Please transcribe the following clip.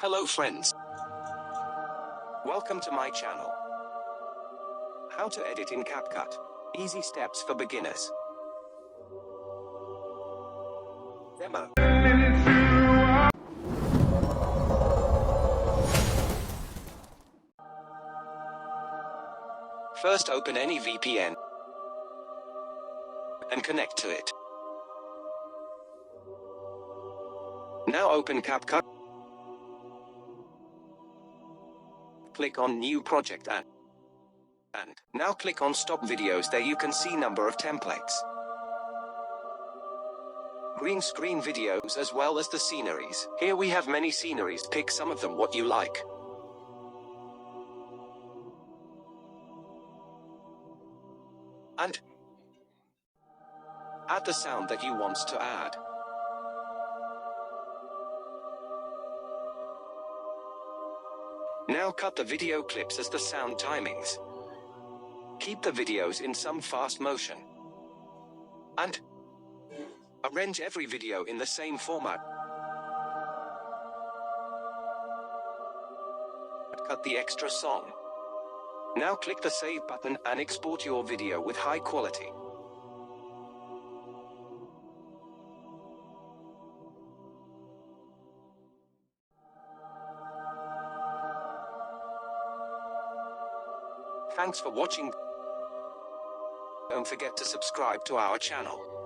Hello friends. Welcome to my channel. How to edit in Capcut. Easy steps for beginners. Demo. First open any VPN and connect to it. Now open Capcut. Click on New Project and now click on Stop Videos. There you can see number of templates. Green screen videos as well as the sceneries. Here we have many sceneries. Pick some of them what you like. And add the sound that you want to add. Now cut the video clips as the sound timings. Keep the videos in some fast motion. And arrange every video in the same format. Cut the extra song. Now click the save button and export your video with high quality. Thanks for watching. Don't forget to subscribe to our channel.